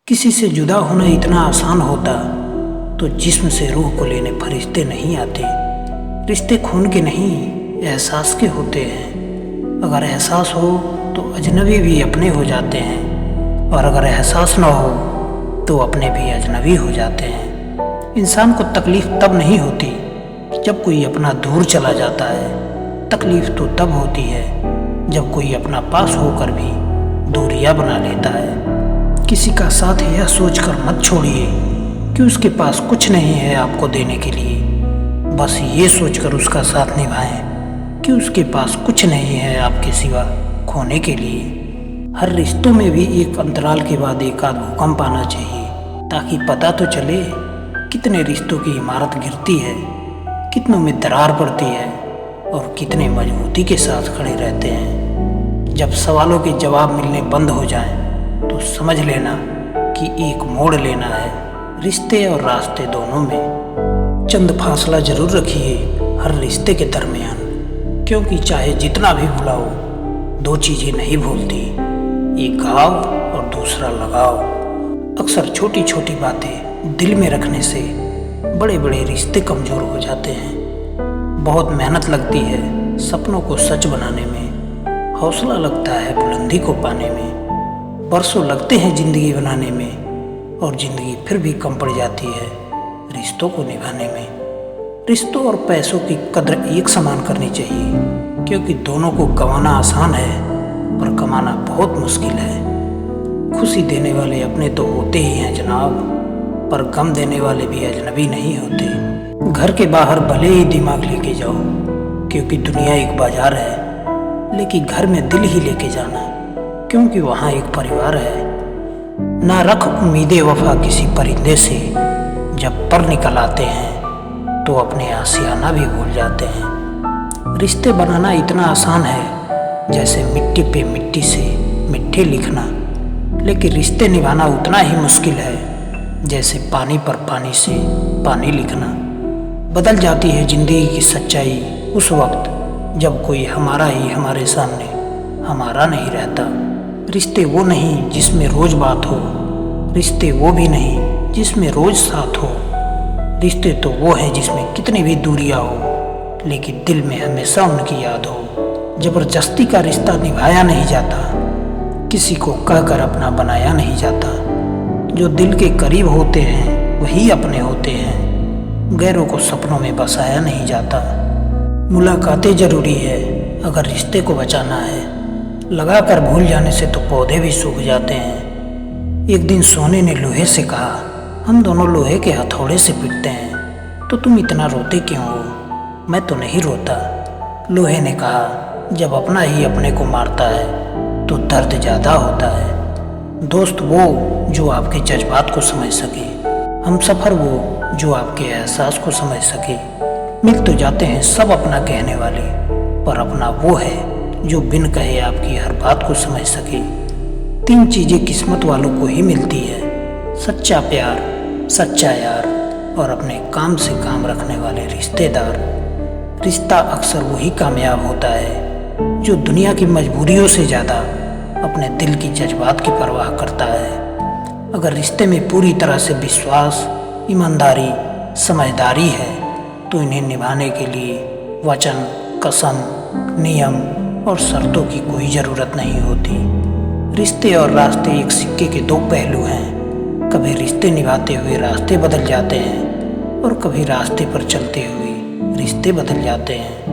किसी से जुदा होना इतना आसान होता तो जिस्म से रूह को लेने फरिश्ते नहीं आते। रिश्ते खून के नहीं एहसास के होते हैं। अगर एहसास हो तो अजनबी भी अपने हो जाते हैं, और अगर एहसास ना हो तो अपने भी अजनबी हो जाते हैं। इंसान को तकलीफ़ तब नहीं होती जब कोई अपना दूर चला जाता है। तकलीफ़ तो तब होती है जब कोई अपना पास होकर भी दूरियां बना लेता है। किसी का साथ यह सोचकर मत छोड़िए कि उसके पास कुछ नहीं है आपको देने के लिए। बस ये सोचकर उसका साथ निभाएं कि उसके पास कुछ नहीं है आपके सिवा खोने के लिए। हर रिश्तों में भी एक अंतराल के बाद एक आध भूकंप आना चाहिए, ताकि पता तो चले कितने रिश्तों की इमारत गिरती है, कितनों में दरार पड़ती है और कितने मजबूती के साथ खड़े रहते हैं। जब सवालों के जवाब मिलने बंद हो जाएं, तो समझ लेना कि एक मोड़ लेना है रिश्ते और रास्ते दोनों में। चंद फासला जरूर रखिए हर रिश्ते के दरमियान, क्योंकि चाहे जितना भी भुलाओ, दो चीज़ें नहीं भूलती, एक घाव और दूसरा लगाव। अक्सर छोटी छोटी बातें दिल में रखने से बड़े बड़े रिश्ते कमज़ोर हो जाते हैं। बहुत मेहनत लगती है सपनों को सच बनाने में, हौसला लगता है बुलंदी को पाने में। बरसों लगते हैं ज़िंदगी बनाने में, और ज़िंदगी फिर भी कम पड़ जाती है रिश्तों को निभाने में। रिश्तों और पैसों की कद्र एक समान करनी चाहिए, क्योंकि दोनों को गंवाना आसान है पर कमाना बहुत मुश्किल है। खुशी देने वाले अपने तो होते ही हैं जनाब, पर गम देने वाले भी अजनबी नहीं होते। घर के बाहर भले ही दिमाग लेके जाओ, क्योंकि दुनिया एक बाजार है, लेकिन घर में दिल ही लेके जाना, क्योंकि वहाँ एक परिवार है। ना रख उम्मीदें वफा किसी परिंदे से, जब पर निकल आते हैं तो अपने आशियाना भी भूल जाते हैं। रिश्ते बनाना इतना आसान है जैसे मिट्टी पे मिट्टी से मिट्टी लिखना, लेकिन रिश्ते निभाना उतना ही मुश्किल है जैसे पानी पर पानी से पानी लिखना। बदल जाती है ज़िंदगी की सच्चाई उस वक्त जब कोई हमारा ही हमारे सामने हमारा नहीं रहता। रिश्ते वो नहीं जिसमें रोज़ बात हो, रिश्ते वो भी नहीं जिसमें रोज़ साथ हो। रिश्ते तो वो है जिसमें कितनी भी दूरियां हो, लेकिन दिल में हमेशा उनकी याद हो। ज़बरदस्ती का रिश्ता निभाया नहीं जाता, किसी को कहकर अपना बनाया नहीं जाता। जो दिल के करीब होते हैं वही अपने होते हैं, गैरों को सपनों में बसाया नहीं जाता। मुलाकातें ज़रूरी है अगर रिश्ते को बचाना है, लगाकर भूल जाने से तो पौधे भी सूख जाते हैं। एक दिन सोने ने लोहे से कहा, हम दोनों लोहे के हथौड़े से पिटते हैं, तो तुम इतना रोते क्यों हो? मैं तो नहीं रोता। लोहे ने कहा, जब अपना ही अपने को मारता है तो दर्द ज़्यादा होता है। दोस्त वो जो आपके जज्बात को समझ सके, हमसफ़र वो जो आपके एहसास को समझ सके। मिल तो जाते हैं सब अपना कहने वाले, पर अपना वो है जो बिन कहे आपकी हर बात को समझ सके। तीन चीज़ें किस्मत वालों को ही मिलती है, सच्चा प्यार, सच्चा यार और अपने काम से काम रखने वाले रिश्तेदार। रिश्ता अक्सर वही कामयाब होता है जो दुनिया की मजबूरियों से ज़्यादा अपने दिल की जज्बात की परवाह करता है। अगर रिश्ते में पूरी तरह से विश्वास, ईमानदारी, समझदारी है, तो इन्हें निभाने के लिए वचन, कसम, नियम और शर्तों की कोई ज़रूरत नहीं होती। रिश्ते और रास्ते एक सिक्के के दो पहलू हैं। कभी रिश्ते निभाते हुए रास्ते बदल जाते हैं, और कभी रास्ते पर चलते हुए रिश्ते बदल जाते हैं।